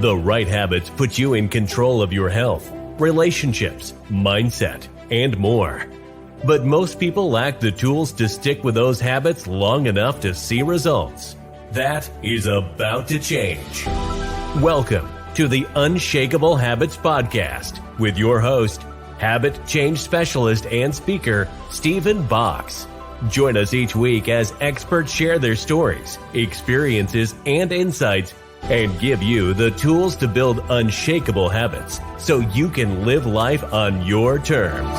The right habits put you in control of your health, relationships, mindset, and more. But most people lack the tools to stick with those habits long enough to see results. That is about to change. Welcome to the Unshakable Habits Podcast with your host, habit change specialist and speaker, Stephen Box. Join us each week as experts share their stories, experiences, and insights, and give you the tools to build unshakable habits so you can live life on your terms.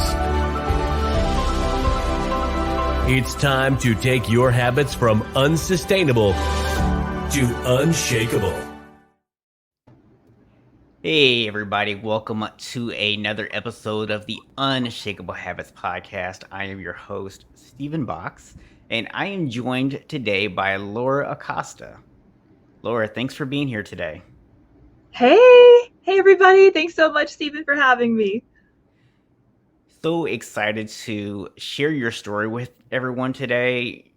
It's time to take your habits from unsustainable to unshakable. Hey everybody, welcome to another episode of the Unshakable Habits Podcast. I am your host, Stephen Box, and I am joined today by Laura Acosta. Laura, thanks for being here today. Hey everybody. Thanks so much, Stephen, for having me. So excited to share your story with everyone today.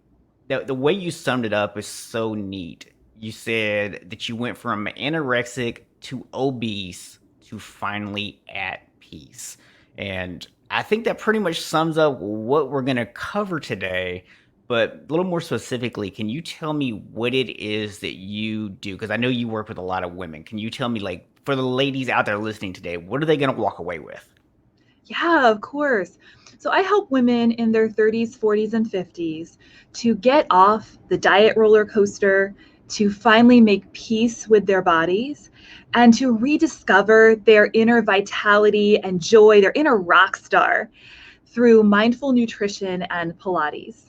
The way you summed it up is so neat. You said that you went from anorexic to obese to finally at peace. And I think that pretty much sums up what we're going to cover today. But a little more specifically, can you tell me what it is that you do? Because I know you work with a lot of women. Can you tell me, like, for the ladies out there listening today, what are they going to walk away with? Yeah, of course. So I help women in their 30s, 40s, and 50s to get off the diet roller coaster, to finally make peace with their bodies, and to rediscover their inner vitality and joy, their inner rock star, through mindful nutrition and Pilates.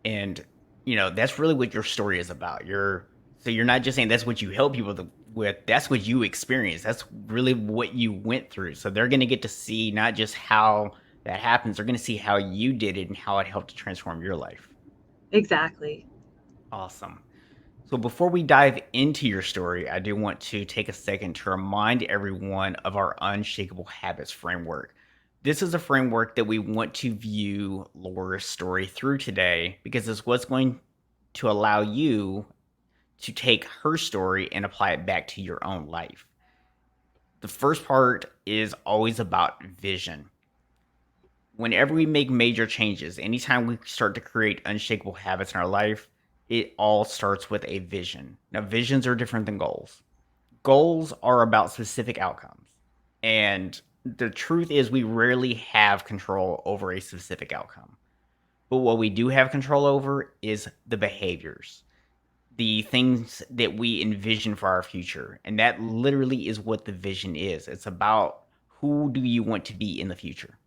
And, you know, that's really what your story is about. So you're not just saying that's what you help people with, that's what you experience. That's really what you went through. So they're going to get to see not just how that happens, they're going to see how you did it and how it helped to transform your life. Exactly. Awesome. So before we dive into your story, I do want to take a second to remind everyone of our Unshakable Habits framework. This is a framework that we want to view Laura's story through today because it's what's going to allow you to take her story and apply it back to your own life. The first part is always about vision. Whenever we make major changes, anytime we start to create unshakable habits in our life, it all starts with a vision. Now, visions are different than goals. Goals are about specific outcomes. And the truth is we rarely have control over a specific outcome. But what we do have control over is the behaviors, the things that we envision for our future. And that literally is what the vision is. It's about who do you want to be in the future.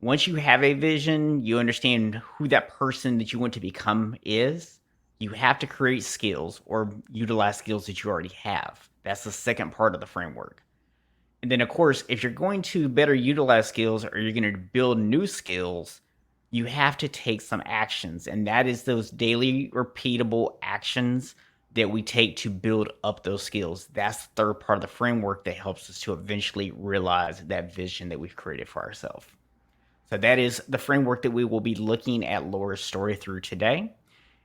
Once you have a vision, you understand who that person that you want to become is. You have to create skills or utilize skills that you already have. That's the second part of the framework. And then, of course, if you're going to better utilize skills or you're going to build new skills, you have to take some actions. And that is those daily repeatable actions that we take to build up those skills. That's the third part of the framework that helps us to eventually realize that vision that we've created for ourselves. So that is the framework that we will be looking at Laura's story through today.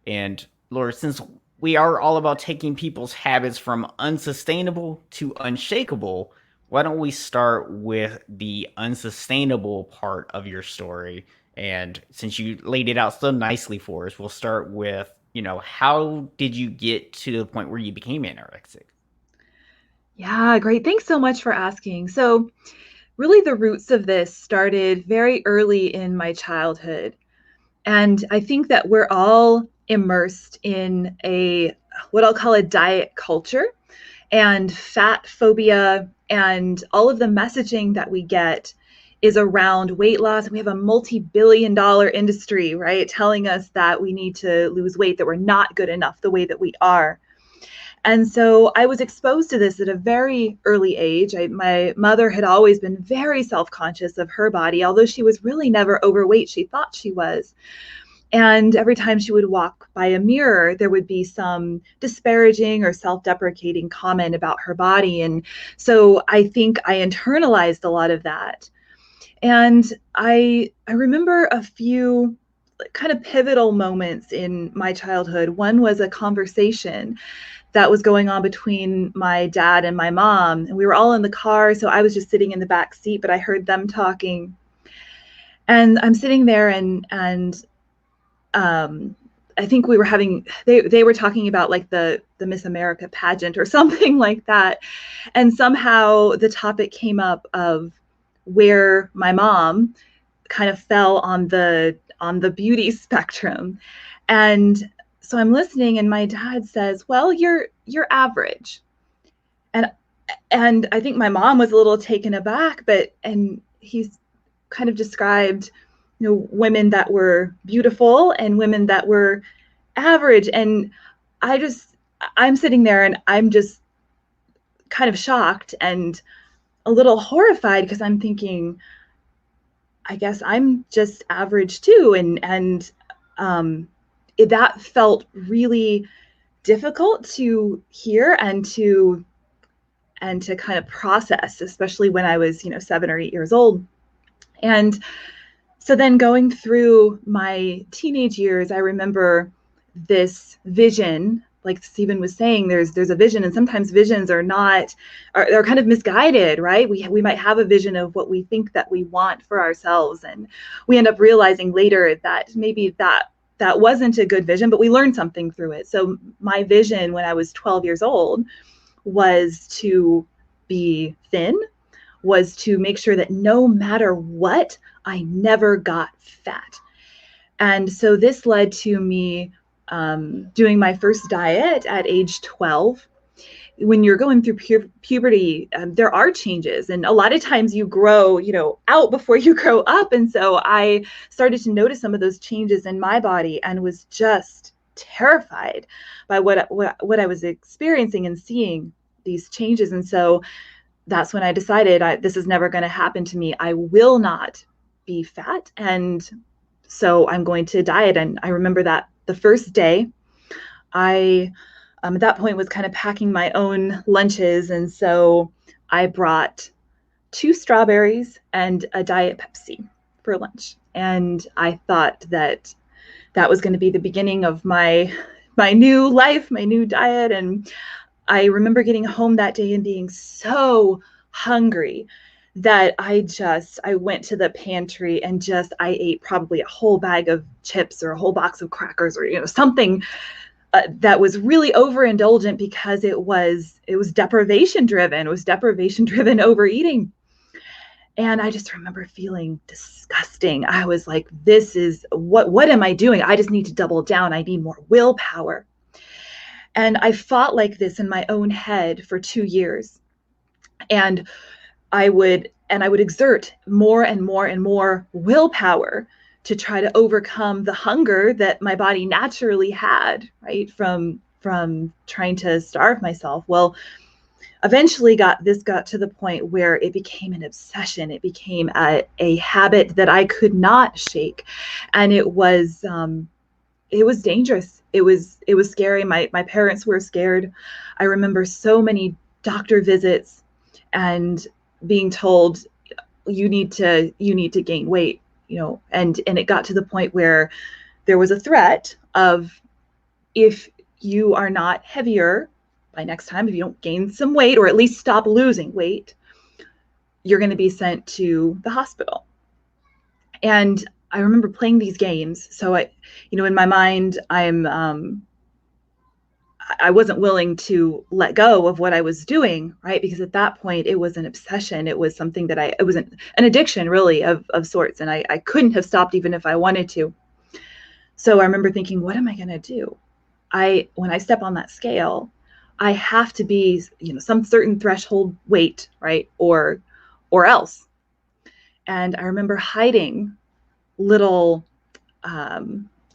And Laura, since we are all about taking people's habits from unsustainable to unshakable, why don't we start with the unsustainable part of your story? And since you laid it out so nicely for us, we'll start with, how did you get to the point where you became anorexic? Yeah, great. Thanks so much for asking. So really, the roots of this started very early in my childhood. And I think that we're all immersed in what I'll call a diet culture and fat phobia, and all of the messaging that we get is around weight loss. And we have a multi-billion-dollar industry, right, telling us that we need to lose weight, that we're not good enough the way that we are. And so I was exposed to this at a very early age. My mother had always been very self-conscious of her body, although she was really never overweight. She thought she was. And every time she would walk by a mirror, there would be some disparaging or self-deprecating comment about her body. And so I think I internalized a lot of that. And I remember a few kind of pivotal moments in my childhood. One was a conversation that was going on between my dad and my mom, and we were all in the car, so I was just sitting in the back seat, but I heard them talking. And I'm sitting there, and I think we were having, they were talking about like the Miss America pageant or something like that. And somehow the topic came up of where my mom kind of fell on the beauty spectrum. And so I'm listening, and my dad says, "Well, you're average." And I think my mom was a little taken aback, and he's kind of described, women that were beautiful and women that were average. And I'm sitting there, and I'm just kind of shocked and a little horrified, because I'm thinking, I guess I'm just average too. And that felt really difficult to hear and to kind of process, especially when I was, 7 or 8 years old. And so then going through my teenage years, I remember this vision, like Stephen was saying, there's a vision, and sometimes visions are kind of misguided, right? We might have a vision of what we think that we want for ourselves, and we end up realizing later that maybe that wasn't a good vision, but we learned something through it. So my vision when I was 12 years old was to be thin, was to make sure that no matter what, I never got fat. And so this led to me doing my first diet at age 12. When you're going through puberty, there are changes, and a lot of times you grow, out before you grow up. And so I started to notice some of those changes in my body, and was just terrified by what I was experiencing and seeing these changes. And so that's when I decided, this is never going to happen to me. I will not be fat, and so I'm going to diet. And I remember that the first day, I at that point was kind of packing my own lunches, and so I brought 2 strawberries and a Diet Pepsi for lunch. And I thought that was going to be the beginning of my new life, my new diet. And I remember getting home that day and being so hungry that I went to the pantry and I ate probably a whole bag of chips or a whole box of crackers, or something that was really overindulgent, because it was deprivation driven. It was deprivation driven overeating. And I just remember feeling disgusting. I was like, this is what am I doing? I just need to double down. I need more willpower. And I fought like this in my own head for 2 years. And I would exert more and more and more willpower to try to overcome the hunger that my body naturally had, right? From trying to starve myself. Well, eventually got to the point where it became an obsession. It became a habit that I could not shake. And it was dangerous. It was scary. My parents were scared. I remember so many doctor visits and being told, you need to gain weight, and it got to the point where there was a threat of, if you are not heavier by next time, if you don't gain some weight, or at least stop losing weight, you're going to be sent to the hospital. And I remember playing these games. So in my mind, I wasn't willing to let go of what I was doing, right? Because at that point, it was an obsession. It was something that it was an addiction, really, of sorts. And I couldn't have stopped even if I wanted to. So I remember thinking, what am I going to do? When I step on that scale, I have to be, some certain threshold weight, right? Or else. And I remember hiding little,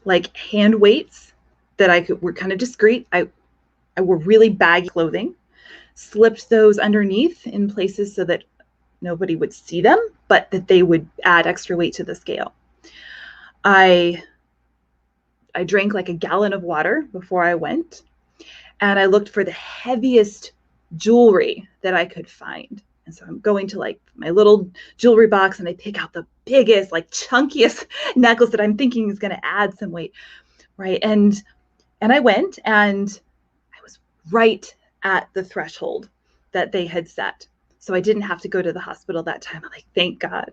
like hand weights that were kind of discreet. I wore really baggy clothing, slipped those underneath in places so that nobody would see them, but that they would add extra weight to the scale. I drank like a gallon of water before I went, and I looked for the heaviest jewelry that I could find. And so I'm going to like my little jewelry box and I pick out the biggest, like chunkiest necklace that I'm thinking is going to add some weight, right? And I went and I was right at the threshold that they had set. So I didn't have to go to the hospital that time. I'm like, thank God.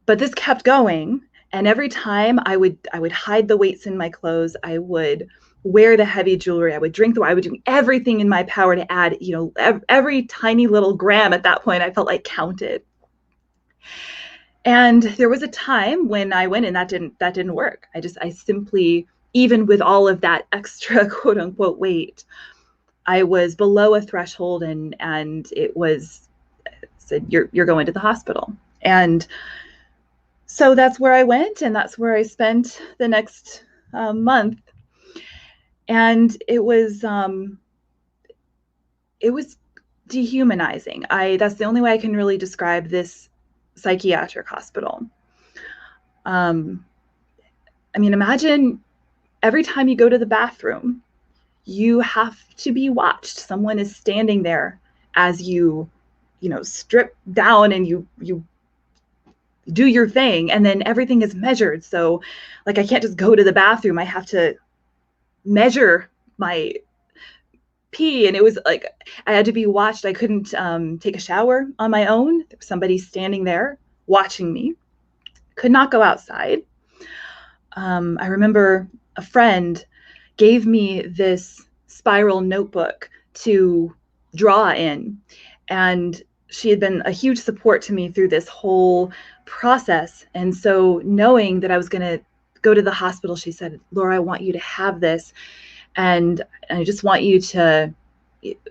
But this kept going. And every time I would hide the weights in my clothes, I would wear the heavy jewelry, I would drink the wine, I would do everything in my power to add, every tiny little gram at that point I felt like counted. And there was a time when I went and that didn't work. I simply, even with all of that extra quote unquote weight, I was below a threshold, and it was said you're going to the hospital. And so that's where I went, and that's where I spent the next month. And it was dehumanizing. That's the only way I can really describe this psychiatric hospital. I mean, imagine every time you go to the bathroom, you have to be watched. Someone is standing there as you strip down and you do your thing, and then everything is measured. So like I can't just go to the bathroom. I have to measure my pee, and it was like I had to be watched. I couldn't take a shower on my own. There was somebody standing there watching me. Could not go outside. I remember a friend gave me this spiral notebook to draw in, and she had been a huge support to me through this whole process. And so knowing that I was going to go to the hospital, she said, Laura, I want you to have this. And I just want you to,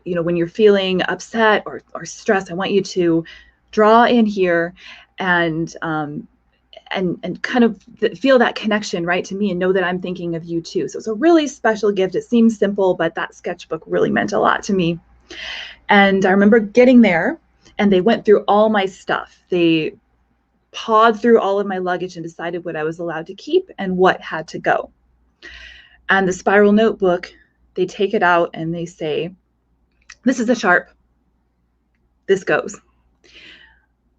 when you're feeling upset or stressed, I want you to draw in here and kind of feel that connection right to me and know that I'm thinking of you too. So it's a really special gift. It seems simple, but that sketchbook really meant a lot to me. And I remember getting there and they went through all my stuff. They pawed through all of my luggage and decided what I was allowed to keep and what had to go. And the spiral notebook, they take it out and they say, this is a sharp, this goes.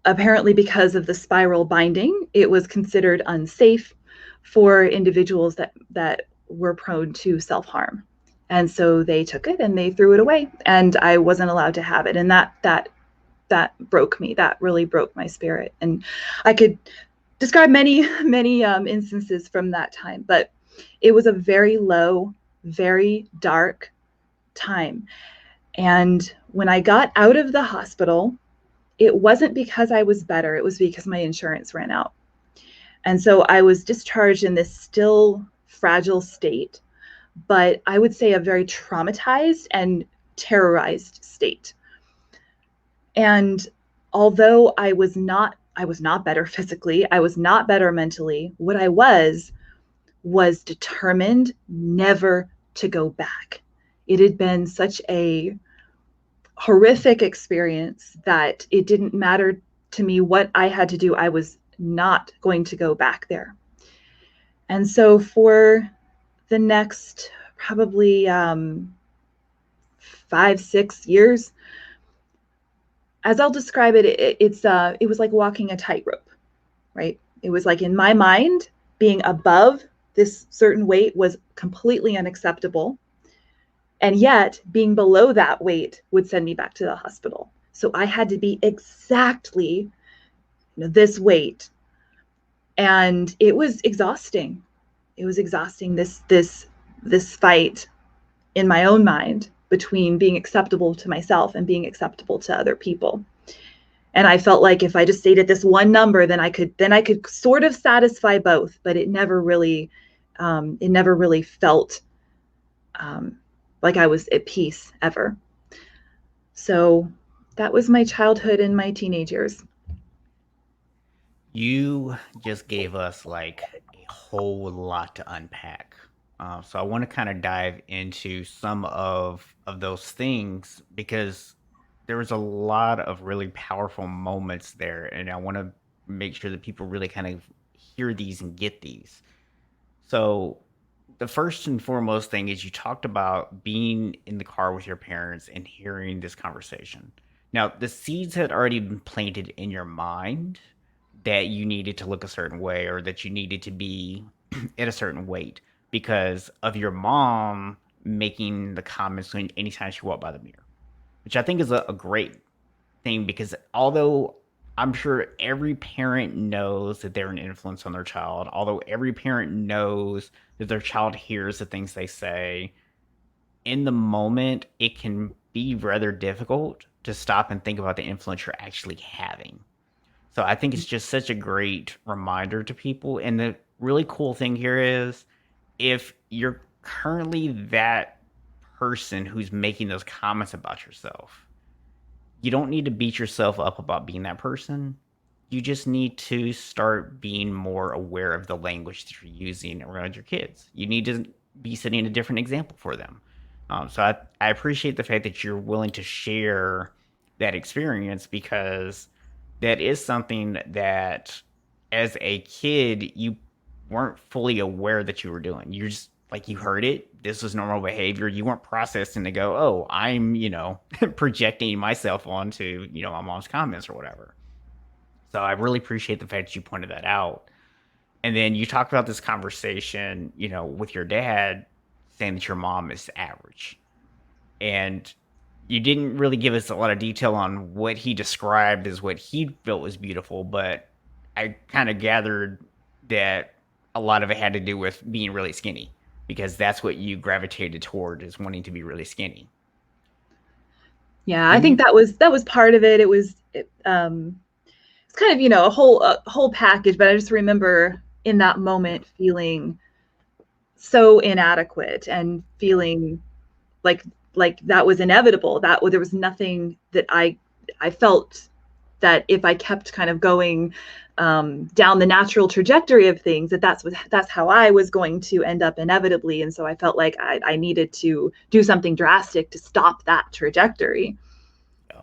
Apparently, because of the spiral binding, it was considered unsafe for individuals that were prone to self-harm. And so they took it and they threw it away, and I wasn't allowed to have it. And that broke me. That really broke my spirit. And I could describe many instances from that time, but it was a very low, very dark time. And when I got out of the hospital, it wasn't because I was better. It was because my insurance ran out. And so I was discharged in this still fragile state, but I would say a very traumatized and terrorized state. And although I was not better physically, I was not better mentally, what I was determined never to go back. It had been such a horrific experience that it didn't matter to me what I had to do. I was not going to go back there. And so for the next probably 5-6 years, as I'll describe it, it was like walking a tightrope, right? It was like in my mind, being above this certain weight was completely unacceptable. And yet being below that weight would send me back to the hospital. So I had to be exactly this weight. And it was exhausting. It was exhausting, this fight in my own mind between being acceptable to myself and being acceptable to other people. And I felt like if I just stayed at this one number, then I could sort of satisfy both, but it never really felt like I was at peace ever. So that was my childhood and my teenage years. You just gave us like a whole lot to unpack. So I want to kind of dive into some of those things because there was a lot of really powerful moments there, and I want to make sure that people really kind of hear these and get these. So the first and foremost thing is you talked about being in the car with your parents and hearing this conversation. Now, the seeds had already been planted in your mind that you needed to look a certain way or that you needed to be at a certain weight because of your mom making the comments anytime she walked by the mirror, which I think is a great thing because although I'm sure every parent knows that they're an influence on their child, although every parent knows that their child hears the things they say, in the moment, it can be rather difficult to stop and think about the influence you're actually having. So I think it's just such a great reminder to people. And the really cool thing here is if you're currently that person who's making those comments about yourself, you don't need to beat yourself up about being that person. You just need to start being more aware of the language that you're using around your kids. You need to be setting a different example for them. So I appreciate the fact that you're willing to share that experience because that is something that as a kid you weren't fully aware that you were doing. You're just like you heard it. This was normal behavior. You weren't processing to go, oh, I'm, projecting myself onto, my mom's comments or whatever. So I really appreciate the fact that you pointed that out. And then you talked about this conversation, with your dad saying that your mom is average. And you didn't really give us a lot of detail on what he described as what he felt was beautiful, but I kind of gathered that a lot of it had to do with being really skinny because that's what you gravitated toward is wanting to be really skinny. Yeah, I Then think you, that was part of it. It's kind of, a whole package, but I just remember in that moment feeling so inadequate and yeah, feeling like that was inevitable. That there was nothing that I felt that if I kept kind of going down the natural trajectory of things, that's how I was going to end up inevitably. And so I felt like I needed to do something drastic to stop that trajectory. yeah.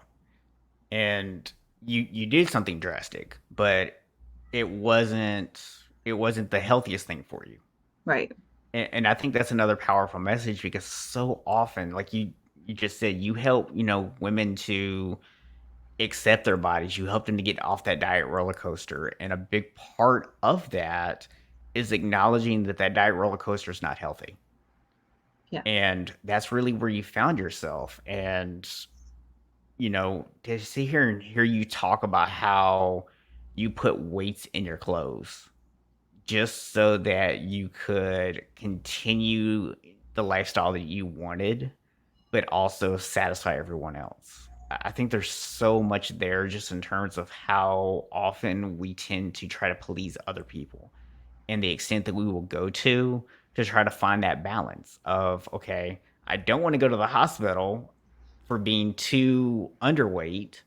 And you did something drastic, but it wasn't it wasn't the healthiest thing for you. Right. And I think that's another powerful message because so often, like you just said, you help women to accept their bodies. You help them to get off that diet roller coaster, and a big part of that is acknowledging that that diet roller coaster is not healthy. Yeah. And that's really where you found yourself. And to sit here and hear you talk about how you put weights in your clothes just so that you could continue the lifestyle that you wanted, but also satisfy everyone else. I think there's so much there just in terms of how often we tend to try to please other people and the extent that we will go to try to find that balance of, okay, I don't want to go to the hospital for being too underweight,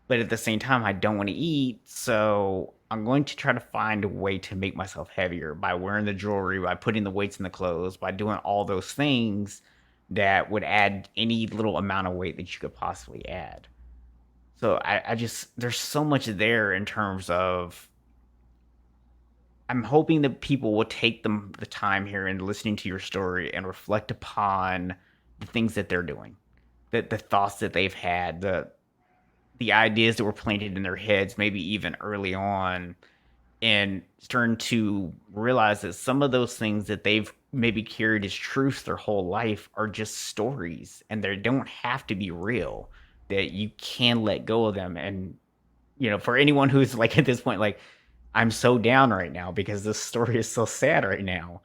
but at the same time, I don't want to eat. So I'm going to try to find a way to make myself heavier by wearing the jewelry, by putting the weights in the clothes, by doing all those things that would add any little amount of weight that you could possibly add. So I just, there's so much there in terms of, I'm hoping that people will take the time here and listening to your story and reflect upon the things that they're doing, the thoughts that they've had, the ideas that were planted in their heads, maybe even early on, and starting to realize that some of those things that they've maybe carried as truths their whole life are just stories and they don't have to be real, that you can let go of them. And, for anyone who's like at this point, like, I'm so down right now because this story is so sad right now,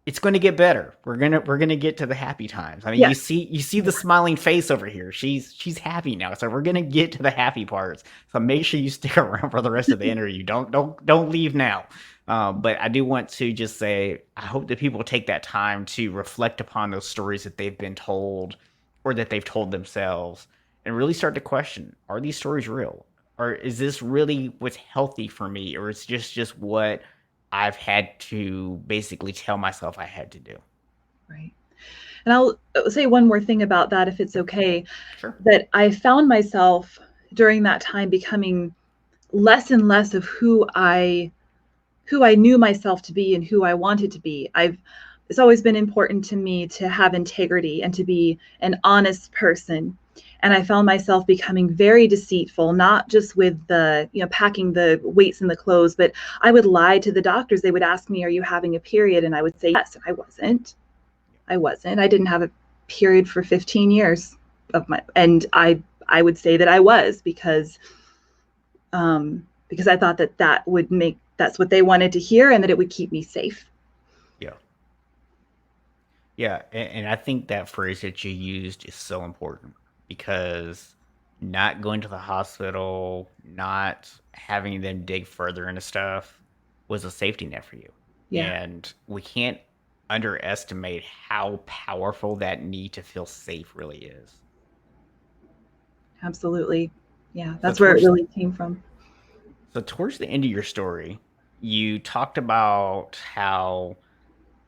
it's going to get better. We're gonna get to the happy times. I mean, Yes. you see the smiling face over here. She's happy now. So we're gonna get to the happy parts. So make sure you stick around for the rest of the interview. Don't leave now. But I do want to just say I hope that people take that time to reflect upon those stories that they've been told or that they've told themselves and really start to question: are these stories real? Or is this really what's healthy for me? Or it's just what I've had to basically tell myself I had to do. Right. And I'll say one more thing about that, if it's okay, Sure. that I found myself during that time becoming less and less of who I knew myself to be and who I wanted to be. it's always been important to me to have integrity and to be an honest person. And I found myself becoming very deceitful, not just with the, packing the weights in the clothes, but I would lie to the doctors. They would ask me, "Are you having a period?" And I would say, "Yes." I wasn't. I didn't have a period for 15 years and I would say that I was because I thought that would that's what they wanted to hear and that it would keep me safe. Yeah. Yeah. And I think that phrase that you used is so important because not going to the hospital, not having them dig further into stuff was a safety net for you. Yeah, And we can't underestimate how powerful that need to feel safe really is. absolutely. Yeah, So that's where it towards really came from. so towards the end of your story, you talked about how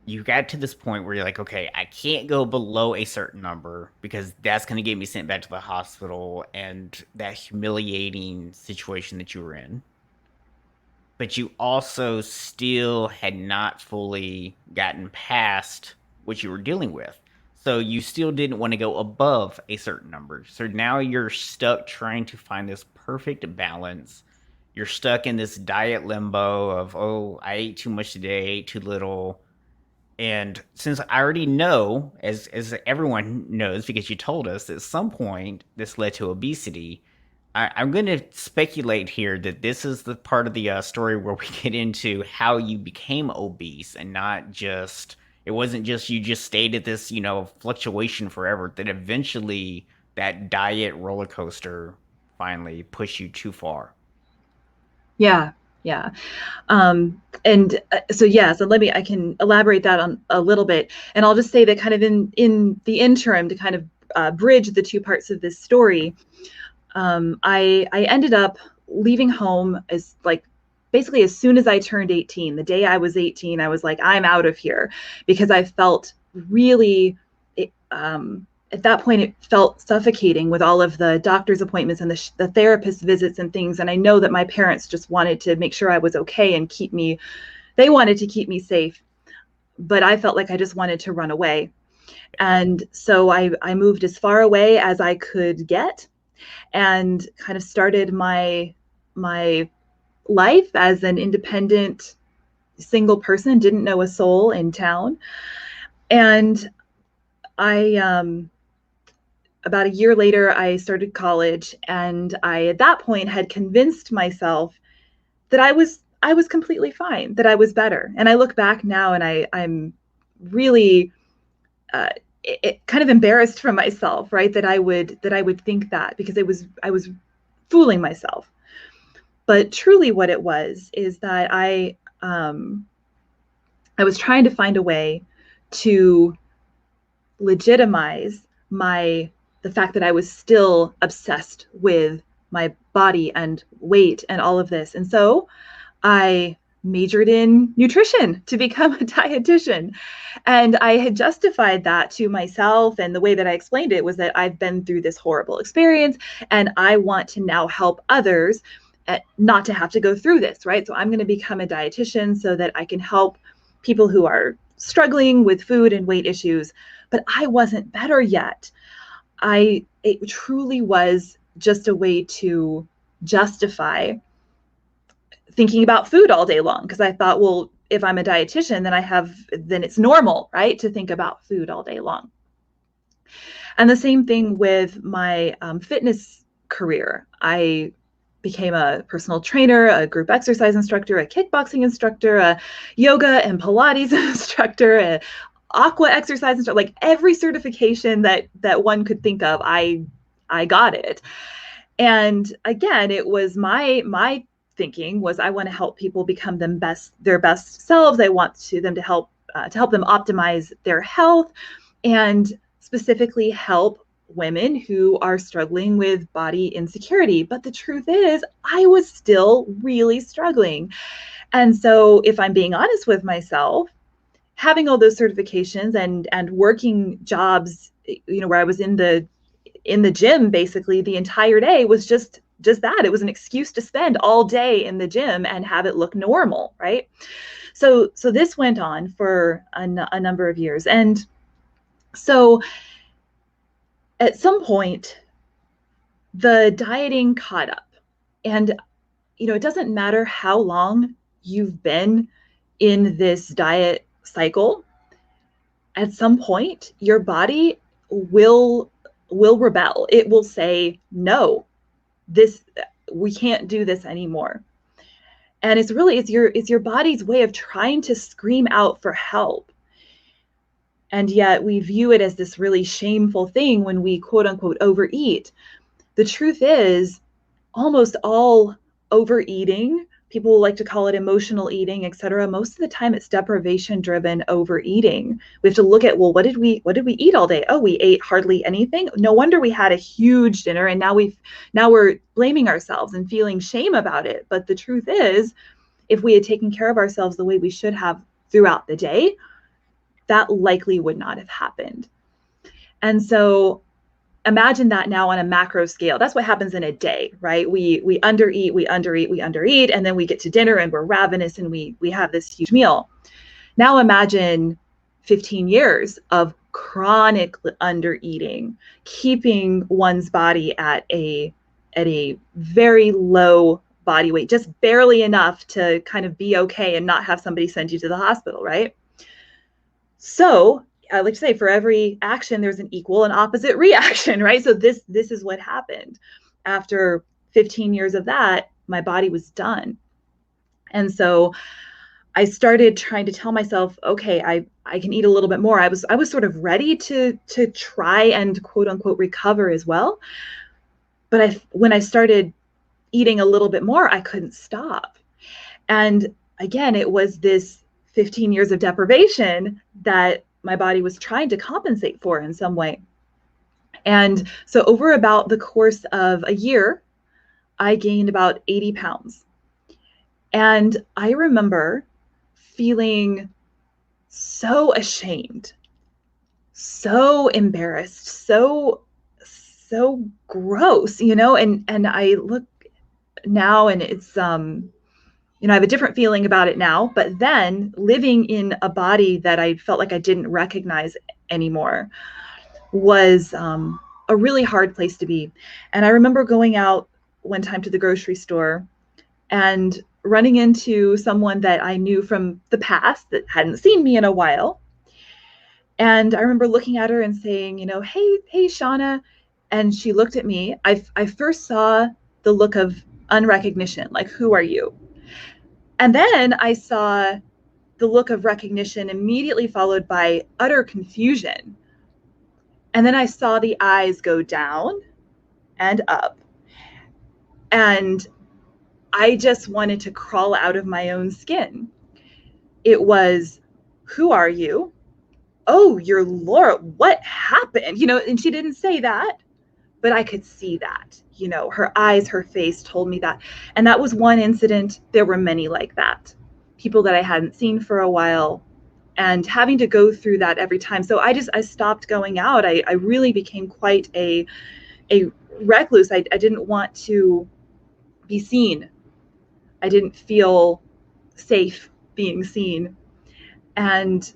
you got to this point where you're like, okay, I can't go below a certain number because that's going to get me sent back to the hospital and that humiliating situation that you were in. But you also still had not fully gotten past what you were dealing with. So you still didn't want to go above a certain number. So now you're stuck trying to find this perfect balance. You're stuck in this diet limbo of, oh, I ate too much today, I ate too little. And since I already know, as everyone knows, because you told us at some point this led to obesity, I'm going to speculate here that this is the part of the story where we get into how you became obese, and not just it wasn't just you just stayed at this fluctuation forever. That eventually that diet roller coaster finally pushed you too far. Yeah, yeah. And so yeah, so I can elaborate that on a little bit, and I'll just say that kind of in the interim to kind of bridge the two parts of this story. I ended up leaving home as basically as soon as I turned 18. The day I was 18, I was like, I'm out of here, because I felt really, at that point, it felt suffocating with all of the doctor's appointments and the therapist visits and things. And I know that my parents just wanted to make sure I was okay and they wanted to keep me safe. But I felt like I just wanted to run away. And so I moved as far away as I could get and kind of started my life as an independent single person, didn't know a soul in town. And I about a year later, I started college, and I at that point had convinced myself that I was completely fine, that I was better. And I look back now, and I'm really uh, kind of embarrassed for myself, right? That I would think that, because I was fooling myself. But truly, what it was is that I was trying to find a way to legitimize the fact that I was still obsessed with my body and weight and all of this. And so I majored in nutrition to become a dietitian. And I had justified that to myself. And the way that I explained it was that I've been through this horrible experience and I want to now help others not to have to go through this, right? So I'm going to become a dietitian so that I can help people who are struggling with food and weight issues. But I wasn't better yet. It truly was just a way to justify thinking about food all day long, because I thought, well, if I'm a dietitian, then it's normal, right, to think about food all day long. And the same thing with my fitness career. I became a personal trainer, a group exercise instructor, a kickboxing instructor, a yoga and Pilates instructor, a aqua exercise instructor, like every certification that one could think of, I got it. And again, it was my thinking was I want to help people become their best selves. I want them to help them optimize their health, and specifically help women who are struggling with body insecurity. But the truth is, I was still really struggling. And so if I'm being honest with myself, having all those certifications and working jobs, where I was in the gym basically the entire day, was just that. It was an excuse to spend all day in the gym and have it look normal, right? So this went on for a number of years. And so at some point, the dieting caught up. And, it doesn't matter how long you've been in this diet cycle, at some point, your body will rebel. It will say, no, this, we can't do this anymore. And it's your body's way of trying to scream out for help. And yet we view it as this really shameful thing when we quote unquote overeat. The truth is, almost all overeating, people like to call it emotional eating, etc. Most of the time it's deprivation driven overeating. We have to look at, well, what did we eat all day? Oh, we ate hardly anything. No wonder we had a huge dinner, and now we're blaming ourselves and feeling shame about it. But the truth is, if we had taken care of ourselves the way we should have throughout the day, that likely would not have happened. And so imagine that now on a macro scale. That's what happens in a day, right? We undereat, and then we get to dinner and we're ravenous and we have this huge meal. Now imagine 15 years of chronic undereating, keeping one's body at a very low body weight, just barely enough to kind of be okay and not have somebody send you to the hospital, right? So I like to say, for every action, there's an equal and opposite reaction, right? So this is what happened. After 15 years of that, my body was done. And so I started trying to tell myself, okay, I can eat a little bit more. I was sort of ready to try and quote unquote recover as well. But when I started eating a little bit more, I couldn't stop. And again, it was this 15 years of deprivation that my body was trying to compensate for in some way. And so over about the course of a year, I gained about 80 pounds. And I remember feeling so ashamed, so embarrassed, so gross, and I look now and it's I have a different feeling about it now, but then living in a body that I felt like I didn't recognize anymore was a really hard place to be. And I remember going out one time to the grocery store and running into someone that I knew from the past that hadn't seen me in a while. And I remember looking at her and saying, hey, Shauna. And she looked at me. I first saw the look of unrecognition, like, who are you? And then I saw the look of recognition immediately followed by utter confusion. And then I saw the eyes go down and up. And I just wanted to crawl out of my own skin. It was, who are you? Oh, you're Laura. What happened? And she didn't say that, but I could see that. Her eyes, her face told me that. And that was one incident. There were many like that. People that I hadn't seen for a while, and having to go through that every time. So I stopped going out. I really became quite a recluse. I didn't want to be seen. I didn't feel safe being seen. And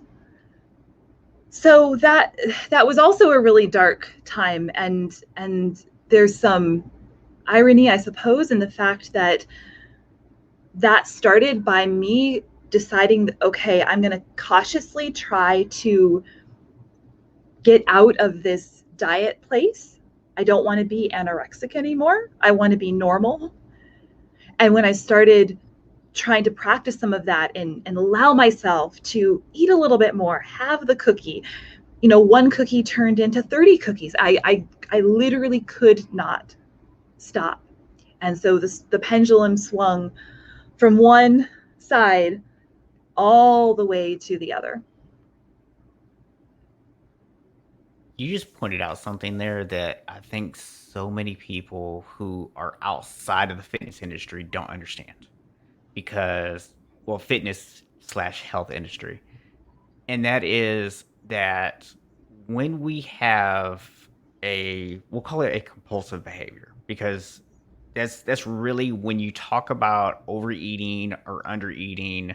so that was also a really dark time, and there's some irony, I suppose, in the fact that started by me deciding that, okay, I'm going to cautiously try to get out of this diet place. I don't want to be anorexic anymore. I want to be normal. And when I started trying to practice some of that and allow myself to eat a little bit more, have the cookie, one cookie turned into 30 cookies. I literally could not stop. And so the pendulum swung from one side all the way to the other. You just pointed out something there that I think so many people who are outside of the fitness industry don't understand. Because, well, fitness/health industry. And that is that when we have we'll call it a compulsive behavior, because that's really when you talk about overeating or undereating,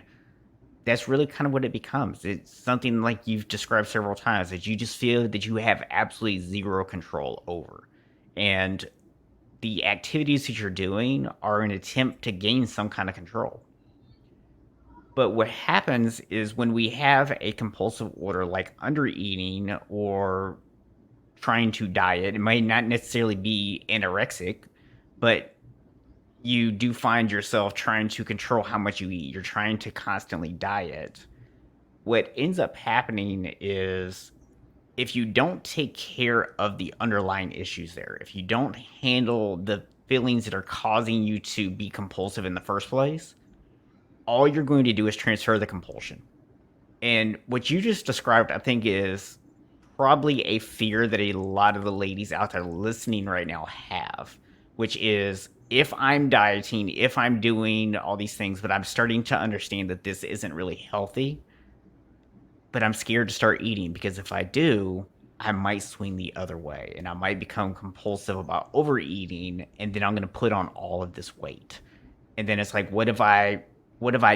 that's really kind of what it becomes. It's something like you've described several times that you just feel that you have absolutely zero control over. And the activities that you're doing are an attempt to gain some kind of control. But what happens is when we have a compulsive order like undereating or trying to diet, it might not necessarily be anorexic, but you do find yourself trying to control how much you eat. You're trying to constantly diet. What ends up happening is if you don't take care of the underlying issues there, if you don't handle the feelings that are causing you to be compulsive in the first place, all you're going to do is transfer the compulsion. And what you just described, I think, is probably a fear that a lot of the ladies out there listening right now have, which is if I'm dieting, if I'm doing all these things, but I'm starting to understand that this isn't really healthy, but I'm scared to start eating because if I do, I might swing the other way and I might become compulsive about overeating and then I'm going to put on all of this weight. And then it's like, what have I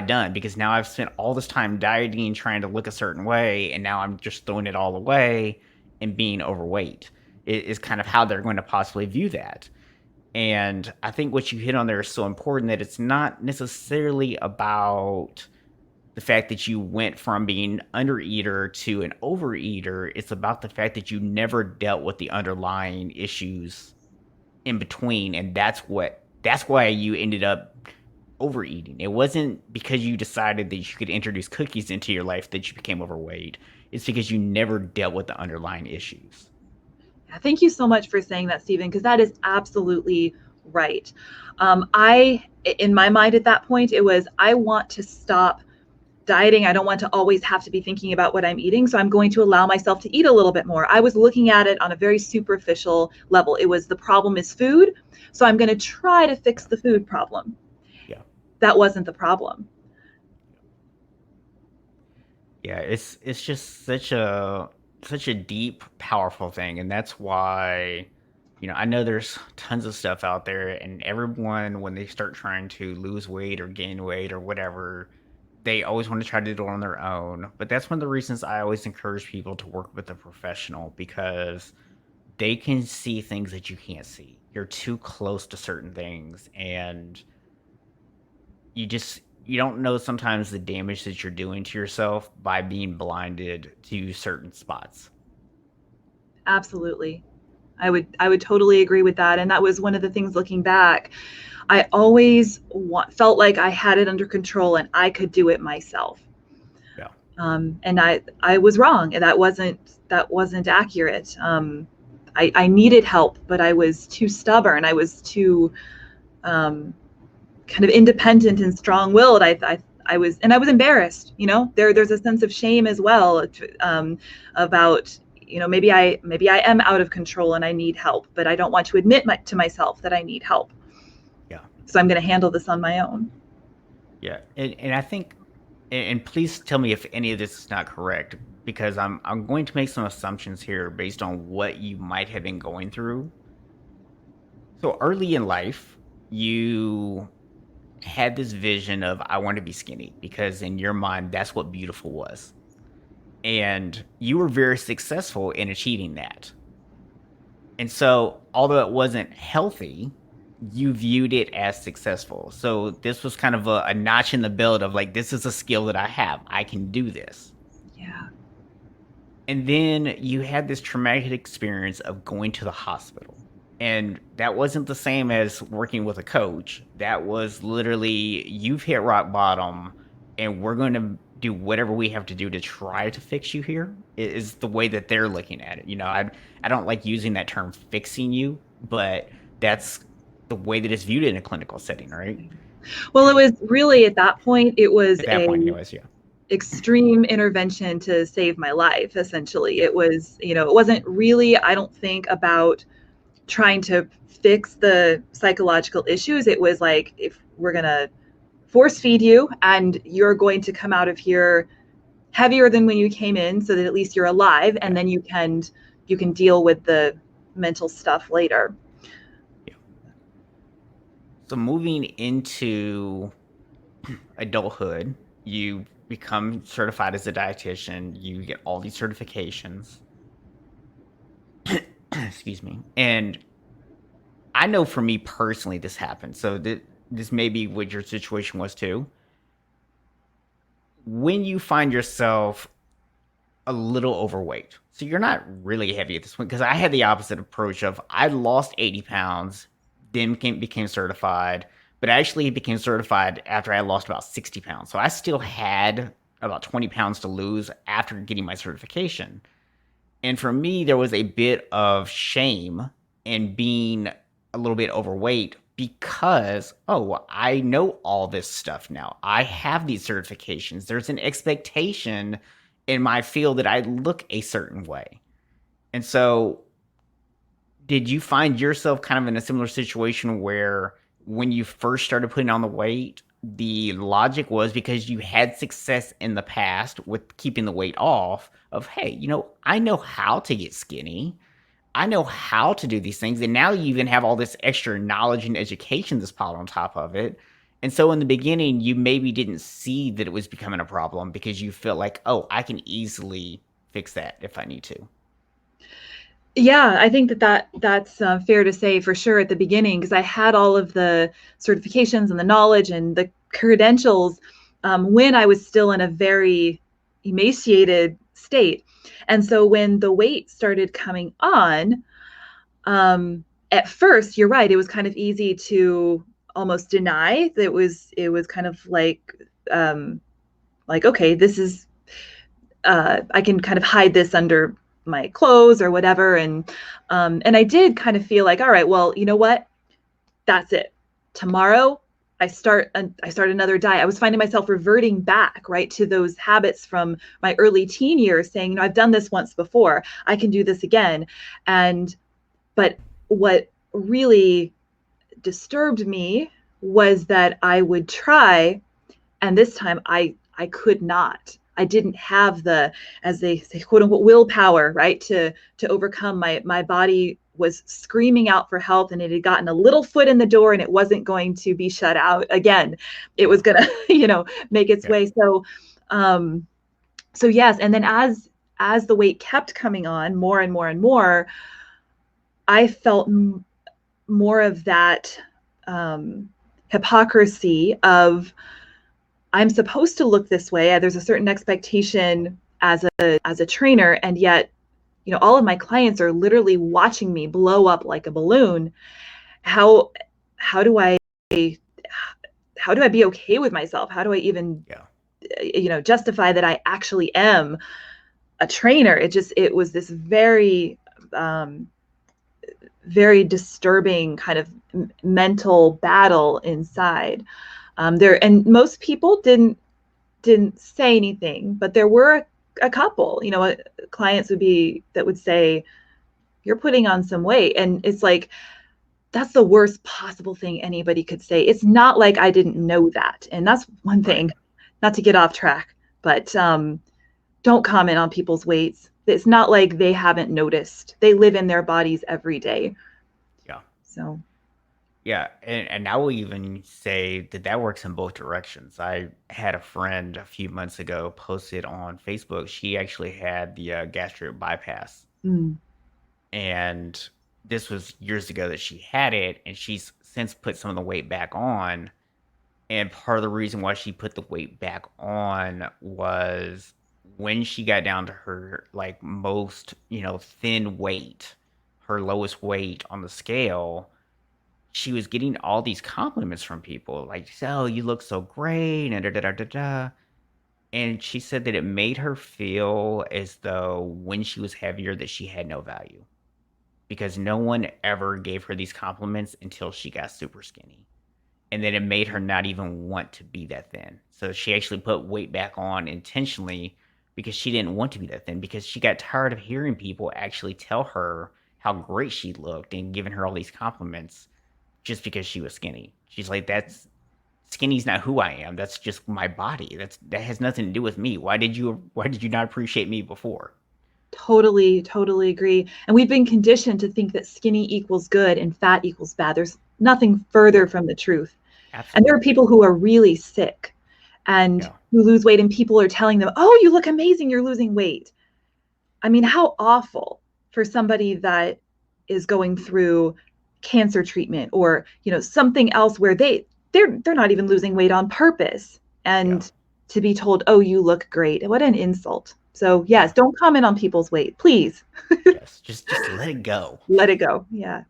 done? Because now I've spent all this time dieting and trying to look a certain way, and now I'm just throwing it all away and being overweight. It is kind of how they're going to possibly view that. And I think what you hit on there is so important that it's not necessarily about the fact that you went from being undereater to an overeater. It's about the fact that you never dealt with the underlying issues in between, and that's why you ended up overeating. It wasn't because you decided that you could introduce cookies into your life that you became overweight. It's because you never dealt with the underlying issues. Yeah, thank you so much for saying that, Stephen, because that is absolutely right. In my mind at that point, it was, I want to stop dieting. I don't want to always have to be thinking about what I'm eating. So I'm going to allow myself to eat a little bit more. I was looking at it on a very superficial level. It was the problem is food. So I'm going to try to fix the food problem. Yeah. That wasn't the problem. Yeah, it's just such a deep, powerful thing, and that's why I know there's tons of stuff out there, and everyone when they start trying to lose weight or gain weight or whatever, they always want to try to do it on their own. But that's one of the reasons I always encourage people to work with a professional because they can see things that you can't see. You're too close to certain things, and you don't know sometimes the damage that you're doing to yourself by being blinded to certain spots. Absolutely. I would totally agree with that. And that was one of the things looking back. I always felt like I had it under control and I could do it myself. Yeah. And I was wrong. And that wasn't accurate. I needed help, but I was too stubborn. I was too kind of independent and strong-willed. I was embarrassed. There's a sense of shame as well about maybe I am out of control and I need help, but I don't want to admit to myself that I need help. Yeah. So I'm going to handle this on my own. Yeah. And I think, and please tell me if any of this is not correct, because I'm going to make some assumptions here based on what you might have been going through. So early in life, you had this vision of I want to be skinny because in your mind that's what beautiful was. And you were very successful in achieving that. And so, although it wasn't healthy, you viewed it as successful. So, this was kind of a notch in the belt of like, this is a skill that I have. I can do this. Yeah. And then you had this traumatic experience of going to the hospital. And that wasn't the same as working with a coach. That was literally, you've hit rock bottom, and we're going to do whatever we have to do to try to fix you here, is the way that they're looking at it. I don't like using that term fixing you, but that's the way that it's viewed in a clinical setting, right? Well, it was really at that point, it was At that point, anyways, yeah. extreme intervention to save my life, essentially. Yeah. It was, it wasn't really, I don't think, about trying to fix the psychological issues. It was like, if we're going to force feed you and you're going to come out of here heavier than when you came in so that at least you're alive, and then you can deal with the mental stuff later. Yeah. So moving into adulthood, you become certified as a dietitian. You get all these certifications. Excuse me. And I know for me personally, this happened. So this may be what your situation was too. When you find yourself a little overweight, so you're not really heavy at this point, because I had the opposite approach of I lost 80 pounds, then became certified, but I actually became certified after I lost about 60 pounds. So I still had about 20 pounds to lose after getting my certification. And for me, there was a bit of shame in being a little bit overweight because, oh, well, I know all this stuff now. I have these certifications. There's an expectation in my field that I look a certain way. And so, did you find yourself kind of in a similar situation where when you first started putting on the weight, the logic was because you had success in the past with keeping the weight off of, hey, I know how to get skinny. I know how to do these things. And now you even have all this extra knowledge and education that's piled on top of it. And so in the beginning, you maybe didn't see that it was becoming a problem because you felt like, oh, I can easily fix that if I need to. Yeah, I think that's fair to say for sure at the beginning, because I had all of the certifications and the knowledge and the credentials when I was still in a very emaciated state. And so when the weight started coming on, at first, you're right, it was kind of easy to almost deny that it was kind of like, okay, this is I can kind of hide this under my clothes or whatever. And I did kind of feel like, all right, well, you know what? That's it. Tomorrow I start another diet. I was finding myself reverting back, right, to those habits from my early teen years, saying, I've done this once before. I can do this again. But what really disturbed me was that I would try, and this time I could not. I didn't have the, as they say, quote unquote, willpower, right, to overcome. My body was screaming out for help, and it had gotten a little foot in the door, and it wasn't going to be shut out again. It was gonna, make its way. So yes, and then as the weight kept coming on more and more and more, I felt more of that hypocrisy of, I'm supposed to look this way. There's a certain expectation as a trainer, and yet, all of my clients are literally watching me blow up like a balloon. How do I be okay with myself? How do I even justify that I actually am a trainer? It was this very very disturbing kind of mental battle inside. And most people didn't say anything, but there were a couple, clients would say, you're putting on some weight. And it's like, that's the worst possible thing anybody could say. It's not like I didn't know that. And that's one thing, not to get off track, but don't comment on people's weights. It's not like they haven't noticed. They live in their bodies every day. Yeah. So. Yeah, and I will even say that works in both directions. I had a friend a few months ago posted on Facebook. She actually had the gastric bypass, and this was years ago that she had it, and she's since put some of the weight back on. And part of the reason why she put the weight back on was when she got down to her most thin weight, her lowest weight on the scale, she was getting all these compliments from people like, oh, you look so great, and da da da da da. And she said that it made her feel as though when she was heavier that she had no value because no one ever gave her these compliments until she got super skinny. And then it made her not even want to be that thin. So she actually put weight back on intentionally because she didn't want to be that thin, because she got tired of hearing people actually tell her how great she looked and giving her all these compliments just because she was skinny. She's like, skinny's not who I am. That's just my body. That has nothing to do with me. Why did you not appreciate me before? Totally agree. And we've been conditioned to think that skinny equals good and fat equals bad. There's nothing further from the truth. Absolutely. And there are people who are really sick and who lose weight and people are telling them, oh, you look amazing, you're losing weight. I mean, how awful for somebody that is going through cancer treatment or, something else where they're not even losing weight on purpose. Yeah. And to be told, oh, you look great. What an insult. So yes, Yeah. don't comment on people's weight, please. Yes. Just let it go. Let it go. Yeah.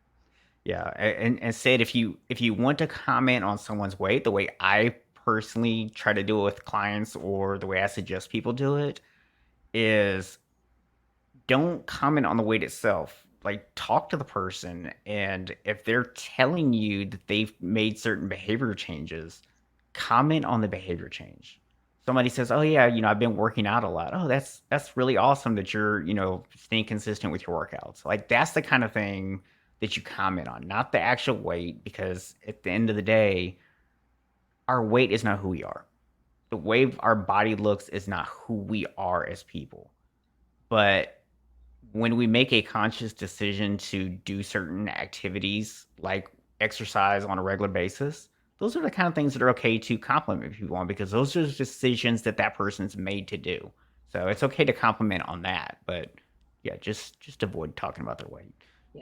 Yeah. And said if you want to comment on someone's weight, the way I personally try to do it with clients or the way I suggest people do it is don't comment on the weight itself. Like, talk to the person, and if they're telling you that they've made certain behavior changes, comment on the behavior change. Somebody says, "Oh yeah, I've been working out a lot." Oh, that's really awesome that you're, staying consistent with your workouts. Like, that's the kind of thing that you comment on, not the actual weight, because at the end of the day, our weight is not who we are. The way our body looks is not who we are as people. But when we make a conscious decision to do certain activities like exercise on a regular basis, those are the kind of things that are okay to compliment people on, because those are decisions that that person's made to do. So it's okay to compliment on that, but yeah, just avoid talking about their weight. Yeah.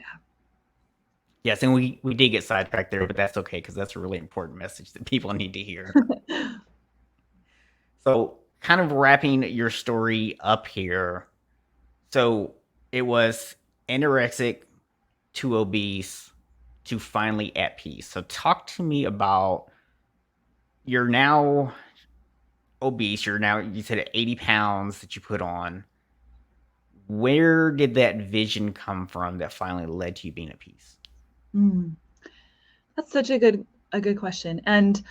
Yes, and we did get sidetracked there, but that's okay because that's a really important message that people need to hear. So, kind of wrapping your story up here. So, it was anorexic to obese to finally at peace. So, talk to me about, you're now obese. You said 80 pounds that you put on. Where did that vision come from that finally led to you being at peace? Mm. That's such a good question. And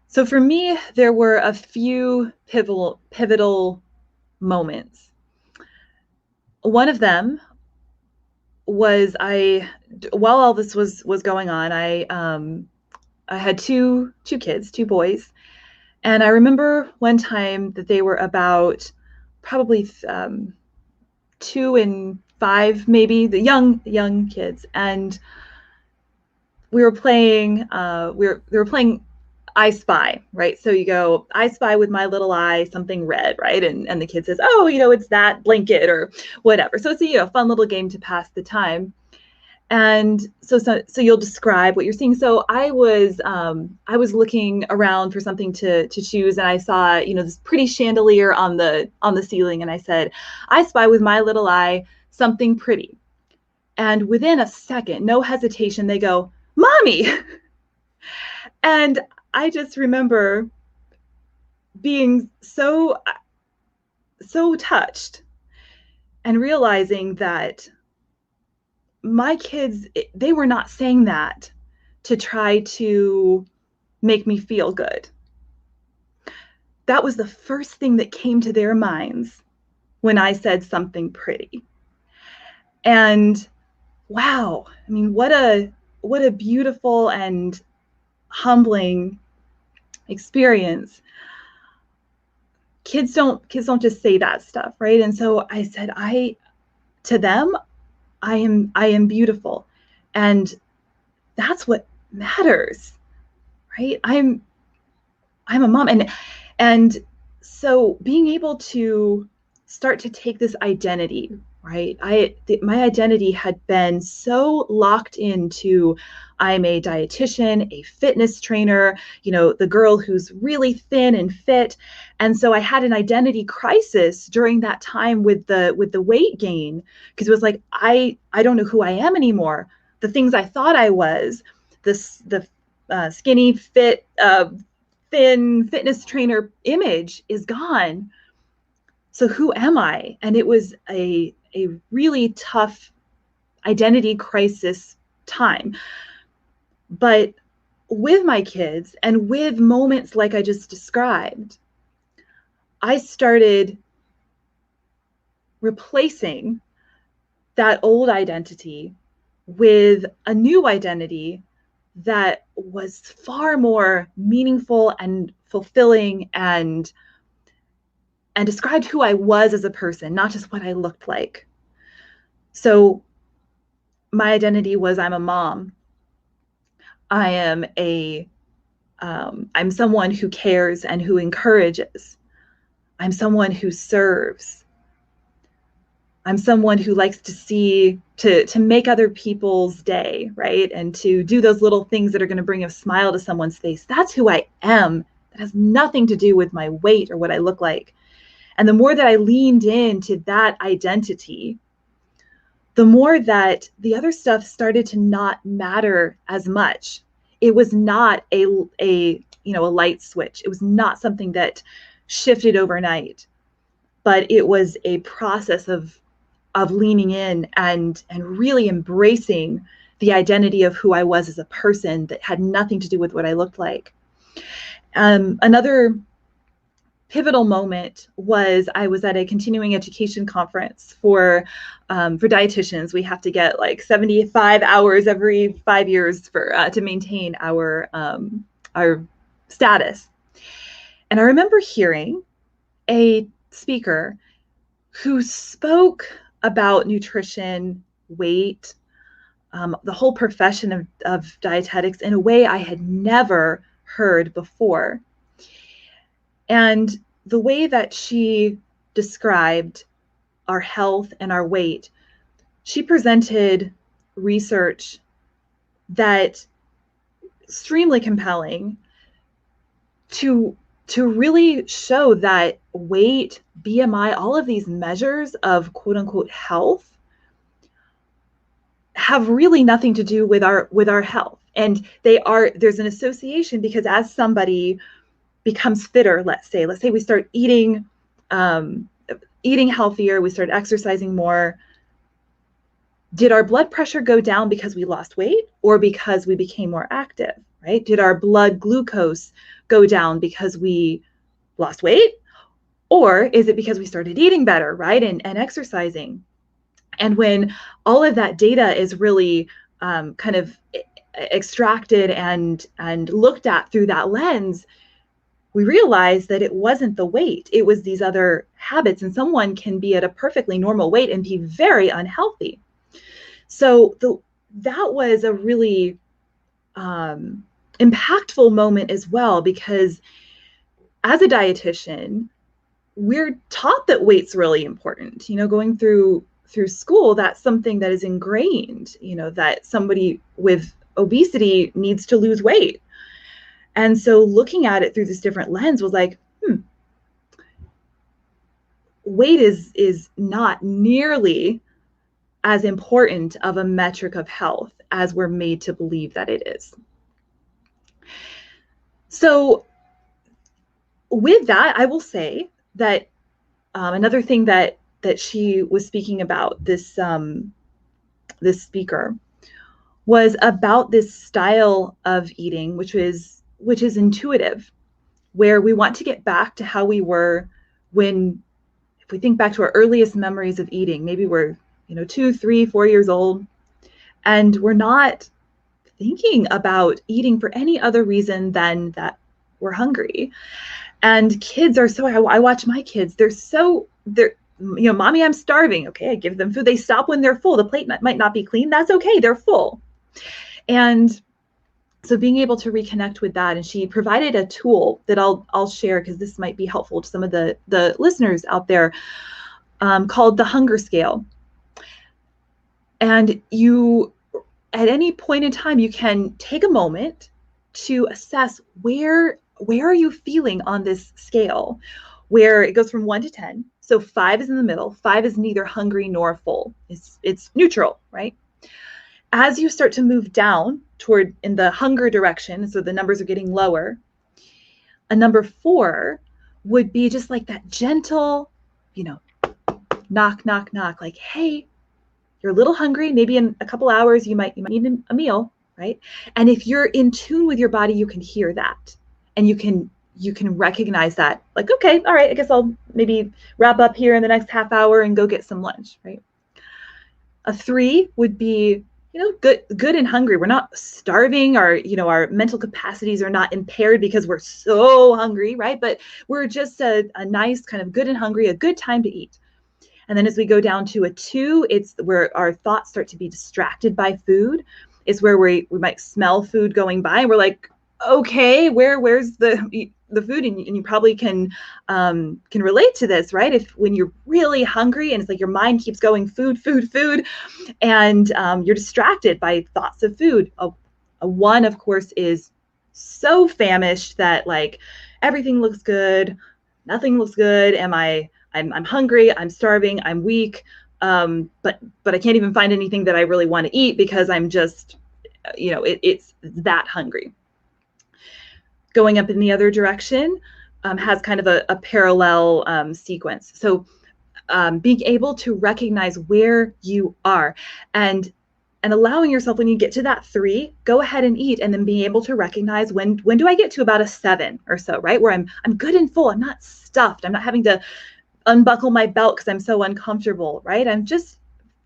so for me, there were a few pivotal moments. One of them was while all this was going on, I had two kids, two boys, and I remember one time that they were about probably 2 and 5, maybe, the young kids, and we were playing. They were playing I Spy, right? So you go, I spy with my little eye something red, right? And the kid says, oh, it's that blanket or whatever. So it's a fun little game to pass the time. And so you'll describe what you're seeing. So I was looking around for something to choose, and I saw this pretty chandelier on the ceiling, and I said, I spy with my little eye something pretty. And within a second, no hesitation, they go, Mommy. And I just remember being so touched and realizing that my kids, they were not saying that to try to make me feel good. That was the first thing that came to their minds when I said something pretty. And wow, I mean, what a beautiful and humbling experience. Kids don't just say that stuff, right? And so I said, to them, I am beautiful, and that's what matters, right? I'm a mom, and so being able to start to take this identity, right? My identity had been so locked into, I'm a dietitian, a fitness trainer, the girl who's really thin and fit. And so I had an identity crisis during that time with the weight gain, because it was like, I don't know who I am anymore. The things I thought I was, the skinny, fit, thin fitness trainer image is gone. So who am I? And it was a really tough identity crisis time. But with my kids and with moments like I just described, I started replacing that old identity with a new identity that was far more meaningful and fulfilling and described who I was as a person, not just what I looked like. So my identity was, I'm a mom. I am a I'm someone who cares and who encourages. I'm someone who serves. I'm someone who likes to make other people's day, right? And to do those little things that are going to bring a smile to someone's face. That's who I am. That has nothing to do with my weight or what I look like. And the more that I leaned into that identity, the more that the other stuff started to not matter as much. It was not a light switch. It was not something that shifted overnight, but it was a process of leaning in and really embracing the identity of who I was as a person that had nothing to do with what I looked like. Another pivotal moment was I was at a continuing education conference for dietitians. We have to get like 75 hours every 5 years to maintain our status. And I remember hearing a speaker who spoke about nutrition, weight, the whole profession of dietetics in a way I had never heard before. And the way that she described our health and our weight, she presented research that extremely compelling to really show that weight, BMI, all of these measures of quote unquote health have really nothing to do with our health. And there's an association, because as somebody becomes fitter, let's say we start eating healthier, we start exercising more. Did our blood pressure go down because we lost weight or because we became more active, right? Did our blood glucose go down because we lost weight? Or is it because we started eating better, right? And exercising. And when all of that data is really kind of extracted and looked at through that lens, we realize that it wasn't the weight, it was these other habits. And someone can be at a perfectly normal weight and be very unhealthy. So that was a really impactful moment as well, because as a dietitian, we're taught that weight's really important. Going through school, that's something that is ingrained, that somebody with obesity needs to lose weight. And so looking at it through this different lens was like, weight is not nearly as important of a metric of health as we're made to believe that it is. So with that, I will say that another thing that she was speaking about, this speaker, was about this style of eating, which is intuitive, where we want to get back to how we were if we think back to our earliest memories of eating, maybe we're 2, 3, 4 years old, and we're not thinking about eating for any other reason than that we're hungry. And kids are I watch my kids, they're mommy, I'm starving. Okay, I give them food. They stop when they're full. The plate might not be clean. That's okay. They're full. And so being able to reconnect with that, and she provided a tool that I'll share because this might be helpful to some of the listeners out there, called the hunger scale. And you, at any point in time, you can take a moment to assess where are you feeling on this scale, where it goes from 1 to 10. So 5 is in the middle. 5 is neither hungry nor full. It's neutral, right? As you start to move down toward in the hunger direction, so the numbers are getting lower, a number 4 would be just like that gentle, knock, knock, knock, like, hey, you're a little hungry. Maybe in a couple hours, you might need a meal, right? And if you're in tune with your body, you can hear that, and you can recognize that, like, okay, all right, I guess I'll maybe wrap up here in the next half hour and go get some lunch, right? A 3 would be, good and hungry. We're not starving. Our mental capacities are not impaired because we're so hungry, right? But we're just a nice kind of good and hungry, a good time to eat. And then as we go down to a 2, it's where our thoughts start to be distracted by food. It's where we might smell food going by and we're like, okay, where's the food? And you probably can relate to this, right? If when you're really hungry and it's like your mind keeps going food, food, food, and you're distracted by thoughts of food. A one, of course, is so famished that like everything looks good, nothing looks good. I'm hungry, I'm starving, I'm weak, but I can't even find anything that I really want to eat because I'm just, it's that hungry. Going up in the other direction has kind of a parallel sequence. So being able to recognize where you are and allowing yourself, when you get to that 3, go ahead and eat, and then being able to recognize when do I get to about a 7 or so, right, where I'm good and full, I'm not stuffed, I'm not having to unbuckle my belt because I'm so uncomfortable, right, I'm just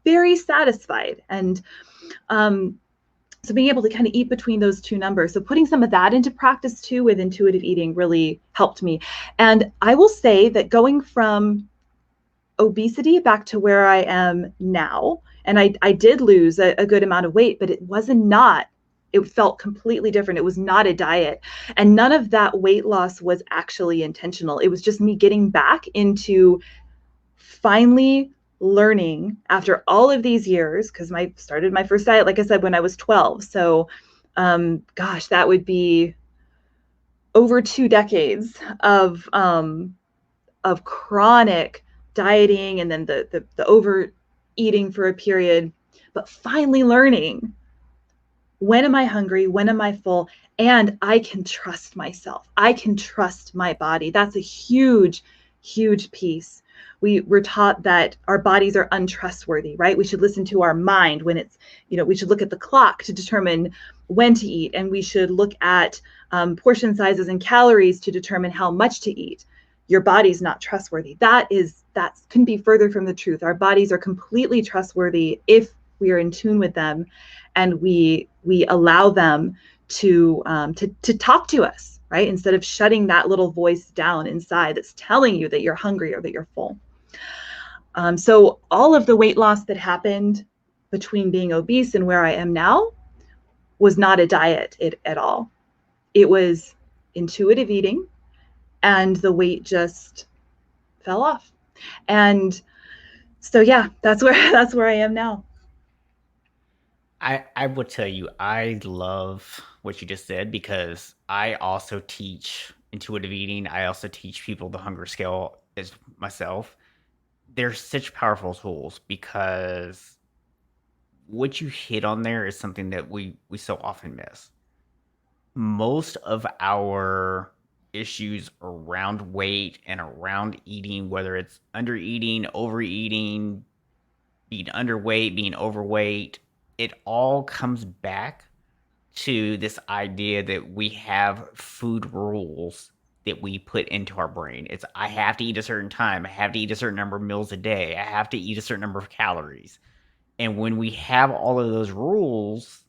very satisfied. And so being able to kind of eat between those 2 numbers, so putting some of that into practice too with intuitive eating really helped me. And I will say that going from obesity back to where I am now, and I did lose a good amount of weight, but it felt completely different. It was not a diet. And none of that weight loss was actually intentional. It was just me getting back into finally learning after all of these years, because I started my first diet, like I said, when I was 12. So, gosh, that would be over 2 decades of chronic dieting and then the overeating for a period, but finally learning when am I hungry, when am I full, and I can trust myself. I can trust my body. That's a huge, huge piece. We're taught that our bodies are untrustworthy, right? We should listen to our mind when it's, we should look at the clock to determine when to eat, and we should look at portion sizes and calories to determine how much to eat. Your body's not trustworthy. That couldn't be further from the truth. Our bodies are completely trustworthy if we are in tune with them and we allow them to talk to us, right? Instead of shutting that little voice down inside that's telling you that you're hungry or that you're full. So all of the weight loss that happened between being obese and where I am now was not a diet at all. It was intuitive eating, and the weight just fell off. And so yeah, that's where I am now. I will tell you, I love what you just said because I also teach intuitive eating. I also teach people the hunger scale as myself. They're such powerful tools because what you hit on there is something that we so often miss. Most of our issues around weight and around eating, whether it's under eating, overeating, being underweight, being overweight, it all comes back to this idea that we have food rules that we put into our brain. It's I have to eat a certain time, I have to eat a certain number of meals a day, I have to eat a certain number of calories. And when we have all of those rules,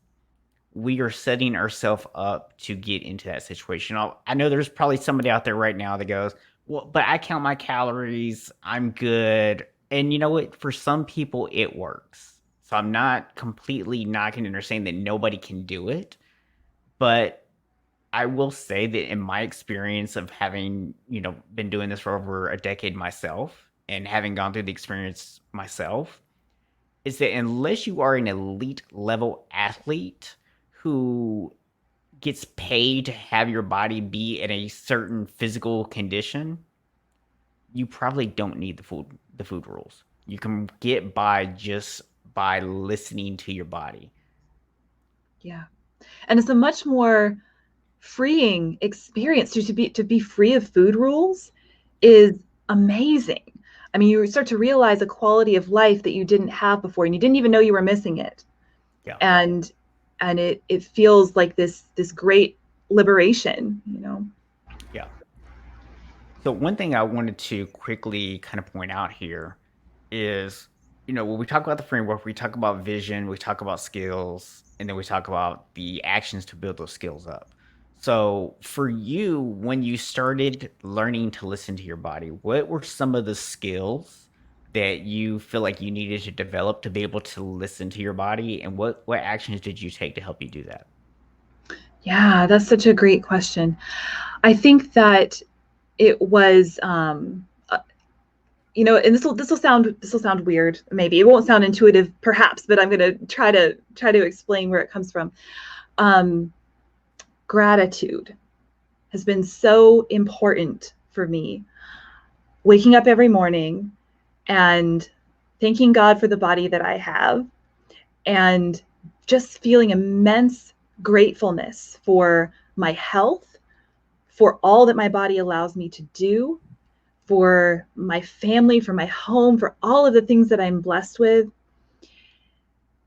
we are setting ourselves up to get into that situation. I know there's probably somebody out there right now that goes, well, but I count my calories, I'm good. And you know what? For some people, it works. So I'm not completely knocking and saying that nobody can do it. But I will say that in my experience of having, been doing this for over a decade myself and having gone through the experience myself, is that unless you are an elite level athlete who gets paid to have your body be in a certain physical condition, you probably don't need the food rules. You can get by just by listening to your body. Yeah. And it's a much more freeing experience to be free of food rules is amazing. I mean, you start to realize a quality of life that you didn't have before and you didn't even know you were missing it. Yeah. And it feels like this great liberation. Yeah. So one thing I wanted to quickly kind of point out here is, when we talk about the framework, we talk about vision, we talk about skills, and then we talk about the actions to build those skills up. So for you, when you started learning to listen to your body, what were some of the skills that you feel like you needed to develop to be able to listen to your body, and what actions did you take to help you do that? Yeah, that's such a great question. I think that it was, and this will sound weird. Maybe it won't sound intuitive, perhaps, but I'm going to try to explain where it comes from. Um, Gratitude has been so important for me. Waking up every morning and thanking God for the body that I have, and just feeling immense gratefulness for my health, for all that my body allows me to do, for my family, for my home, for all of the things that I'm blessed with.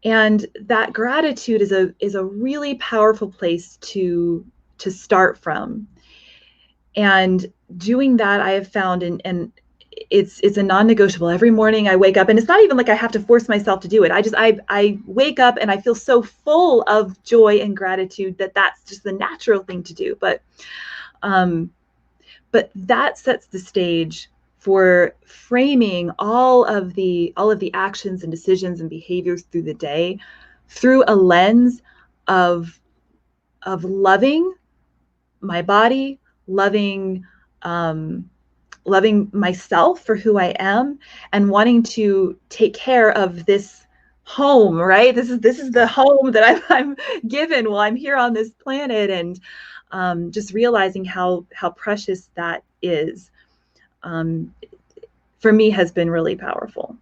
And that gratitude is a really powerful place to start from. And doing that, I have found, and it's a non-negotiable. Every morning I wake up, and it's not even like I have to force myself to do it. I wake up and I feel so full of joy and gratitude that that's just the natural thing to do. Um, but that sets the stage for framing all of the actions and decisions and behaviors through the day through a lens of loving my body, loving um, loving myself for who I am, and wanting to take care of this home. Right, this is the home that I'm given while I'm here on this planet, and just realizing how precious that is, um, for me, has been really powerful.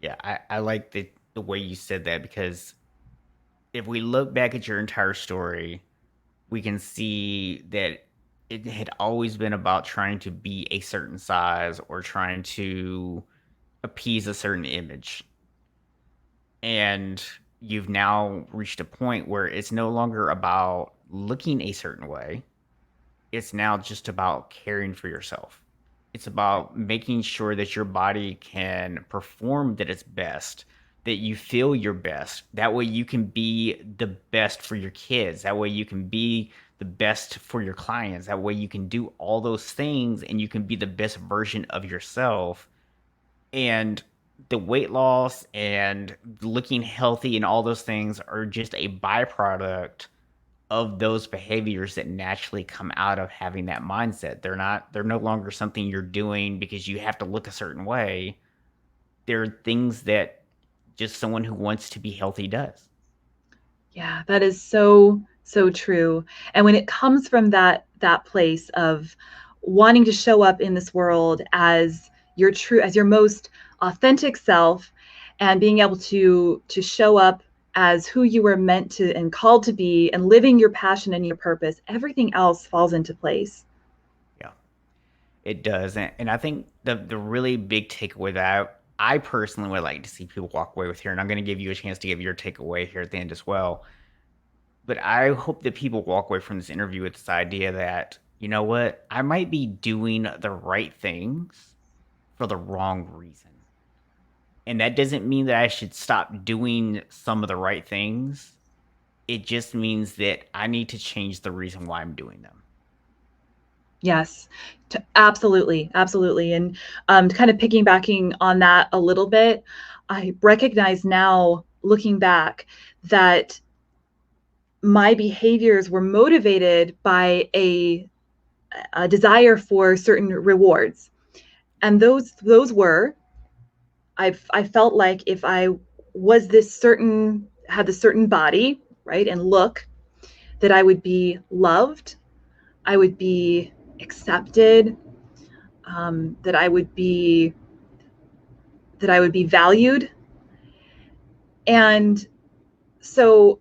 Yeah, I like the way you said that, because if we look back at your entire story, we can see that it had always been about trying to be a certain size or trying to appease a certain image. And you've now reached a point where it's no longer about looking a certain way. It's now just about caring for yourself. It's about making sure that your body can perform at its best, that you feel your best. That way you can be the best for your kids. That way you can be the best for your clients. That way you can do all those things and you can be the best version of yourself. And the weight loss and looking healthy and all those things are just a byproduct of those behaviors that naturally come out of having that mindset. They're no longer something you're doing because you have to look a certain way. They're things that just someone who wants to be healthy does. Yeah, that is so true. And when it comes from that place of wanting to show up in this world as your most authentic self, and being able to show up as who you were meant to and called to be, and living your passion and your purpose, everything else falls into place. Yeah, it does. And I think the really big takeaway that I personally would like to see people walk away with here, and I'm going to give you a chance to give your takeaway here at the end as well. But I hope that people walk away from this interview with this idea that, you know what, I might be doing the right things for the wrong reason. And that doesn't mean that I should stop doing some of the right things. It just means that I need to change the reason why I'm doing them. Yes, absolutely, absolutely. And kind of piggybacking on that a little bit, I recognize now, looking back, that my behaviors were motivated by a desire for certain rewards. And those were, I felt like if I was this certain, had the certain body, right, and look, that I would be loved, I would be accepted, that I would be valued. And so,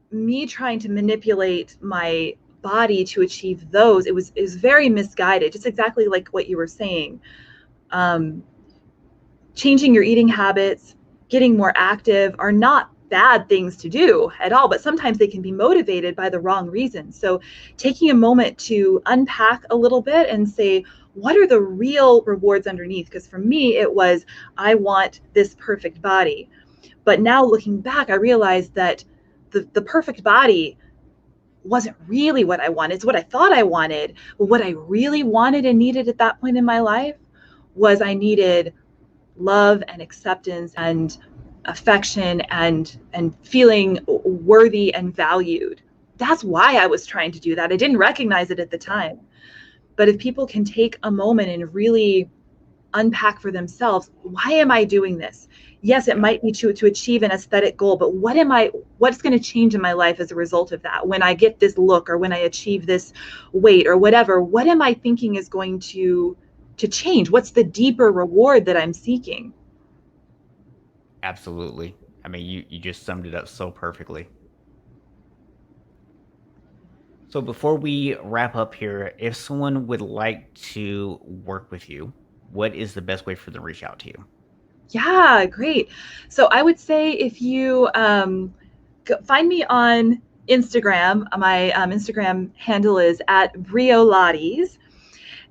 me trying to manipulate my body to achieve those, it was very misguided, just exactly like what you were saying. um, Changing your eating habits, getting more active, are not bad things to do at all, but sometimes they can be motivated by the wrong reasons. So taking a moment to unpack a little bit and say, what are the real rewards underneath? Because for me, it was, I want this perfect body. But now looking back, I realized that the perfect body wasn't really what I wanted. It's what I thought I wanted. But what I really wanted and needed at that point in my life was, I needed love and acceptance and affection, and feeling worthy and valued. that's why I was trying to do that. I didn't recognize it at the time. But if people can take a moment and really unpack for themselves, why am I doing this? Yes, it might be to achieve an aesthetic goal, but what's going to change in my life as a result of that? When I get this look, or when I achieve this weight, or whatever, what am I thinking is going to change? What's the deeper reward that I'm seeking? Absolutely. I mean, you just summed it up so perfectly. So before we wrap up here, if someone would like to work with you, what is the best way for them to reach out to you? Yeah, great. So I would say if you find me on Instagram, my Instagram handle is at Briolates.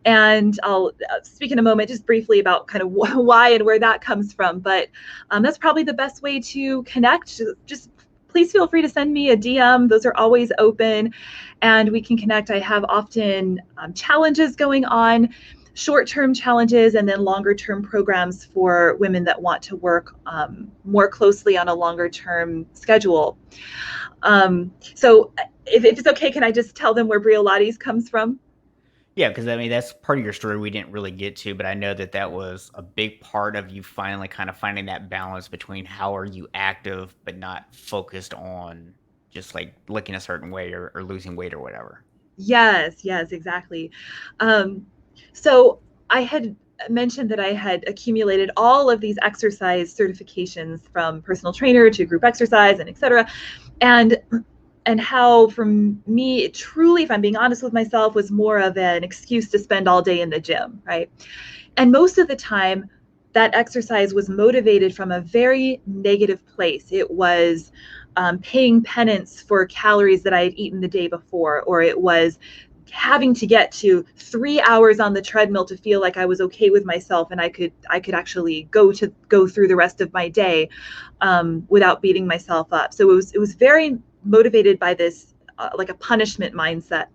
And I'll speak in a moment just briefly about kind of why and where that comes from. But that's probably the best way to connect. Just please feel free to send me a DM. Those are always open and we can connect. I have often challenges going on, short-term challenges, and then longer-term programs for women that want to work more closely on a longer-term schedule. So if it's okay, can I just tell them where Briolates comes from? Yeah, because I mean that's part of your story we didn't really get to, but I know that that was a big part of you finally kind of finding that balance between how are you active but not focused on just like looking a certain way or losing weight or whatever. Yes, yes, exactly. Um, so I had mentioned that I had accumulated all of these exercise certifications from personal trainer to group exercise and et cetera. And how for me, it truly, if I'm being honest with myself, was more of an excuse to spend all day in the gym, right? And most of the time, that exercise was motivated from a very negative place. It was paying penance for calories that I had eaten the day before, or it was having to get to 3 hours on the treadmill to feel like I was okay with myself and I could actually go through the rest of my day without beating myself up. So it was very motivated by this like a punishment mindset.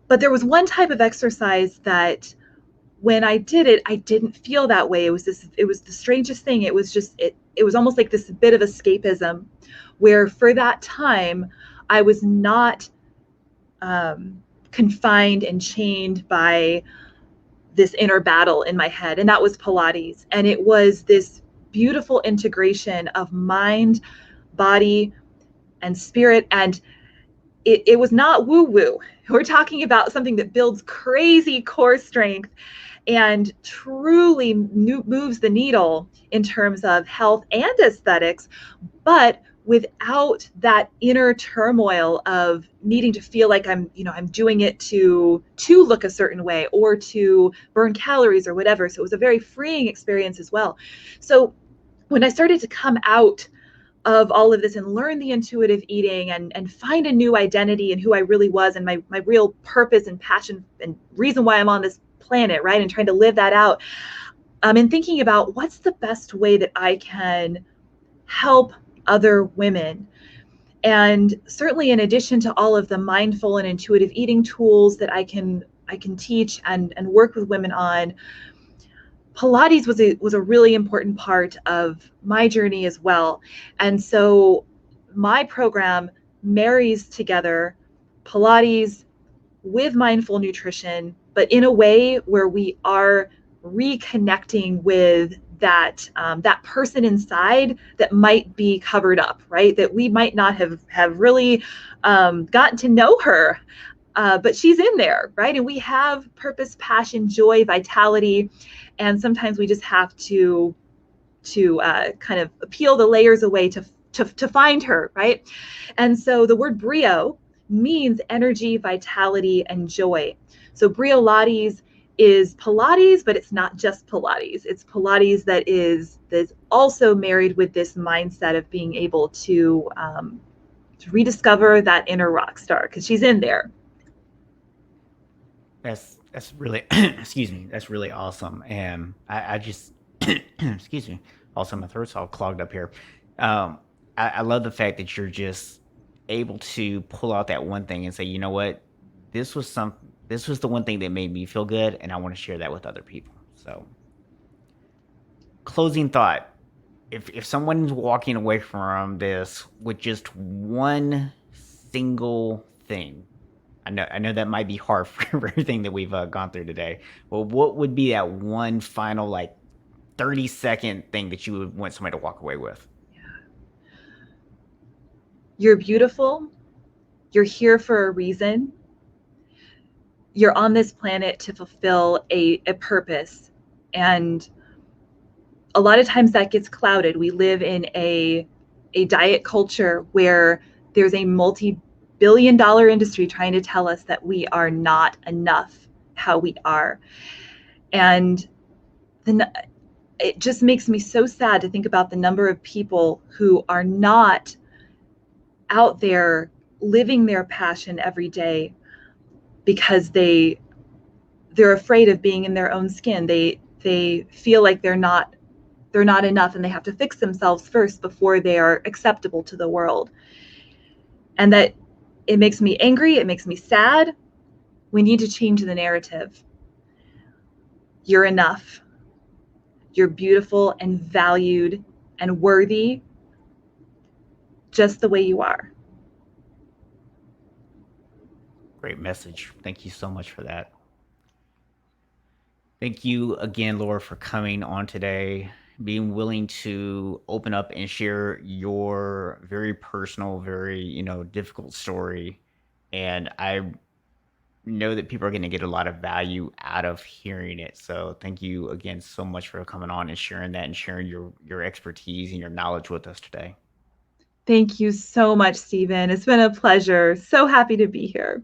But there was one type of exercise that when I did it, I didn't feel that way. It was the strangest thing. It was just, it was almost like this bit of escapism where for that time, I was not confined and chained by this inner battle in my head. And that was Pilates. And it was this beautiful integration of mind, body, and spirit. And it was not woo woo. We're talking about something that builds crazy core strength and truly moves the needle in terms of health and aesthetics, but without that inner turmoil of needing to feel like I'm doing it to look a certain way or to burn calories or whatever. So it was a very freeing experience as well. So when I started to come out of all of this and learn the intuitive eating and find a new identity and who I really was and my real purpose and passion and reason why I'm on this planet, right? And trying to live that out. And thinking about what's the best way that I can help other women. And certainly in addition to all of the mindful and intuitive eating tools that I can teach and work with women on, Pilates was a really important part of my journey as well. And so my program marries together Pilates with mindful nutrition, but in a way where we are reconnecting with that person inside that might be covered up, right? That we might not have really gotten to know her, but she's in there, right? And we have purpose, passion, joy, vitality, and sometimes we just have to kind of peel the layers away to find her, right? And so the word brio means energy, vitality, and joy. So Briolates is Pilates, but it's not just Pilates. It's Pilates that's also married with this mindset of being able to rediscover that inner rock star because she's in there. That's really excuse me, that's really awesome. And I just excuse me. Also, my throat's all clogged up here. I love the fact that you're just able to pull out that one thing and say, you know what, this was some this was the one thing that made me feel good, and I want to share that with other people. So, closing thought: if someone's walking away from this with just one single thing? I know that might be hard for everything that we've gone through today. Well, what would be that one final, like, 30-second thing that you would want somebody to walk away with? You're beautiful. You're here for a reason. You're on this planet to fulfill a purpose. And a lot of times that gets clouded. We live in a diet culture where there's a multi-billion-dollar industry trying to tell us that we are not enough how we are. And then it just makes me so sad to think about the number of people who are not out there living their passion every day because they're afraid of being in their own skin. They feel like they're not enough, and they have to fix themselves first before they are acceptable to the world. And that it makes me angry, it makes me sad. We need to change the narrative. You're enough. You're beautiful and valued and worthy just the way you are. Great message. Thank you so much for that. Thank you again, Laura, for coming on today, being willing to open up and share your very personal, very, difficult story. And I know that people are going to get a lot of value out of hearing it. So thank you again so much for coming on and sharing that and sharing your expertise and your knowledge with us today. Thank you so much, Stephen. It's been a pleasure. So happy to be here.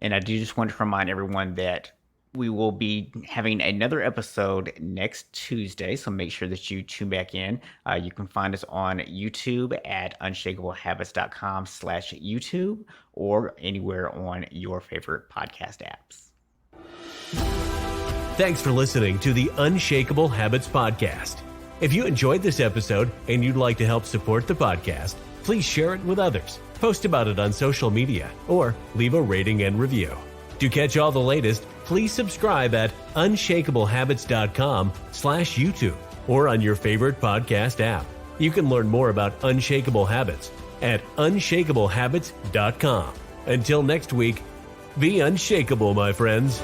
And I do just want to remind everyone that we will be having another episode next Tuesday, so make sure that you tune back in. You can find us on YouTube at unshakablehabits.com/YouTube or anywhere on your favorite podcast apps. Thanks for listening to the Unshakable Habits Podcast. If you enjoyed this episode and you'd like to help support the podcast, please share it with others, post about it on social media, or leave a rating and review. To catch all the latest, please subscribe at unshakablehabits.com/YouTube or on your favorite podcast app. You can learn more about Unshakable Habits at unshakablehabits.com. Until next week, be unshakable, my friends.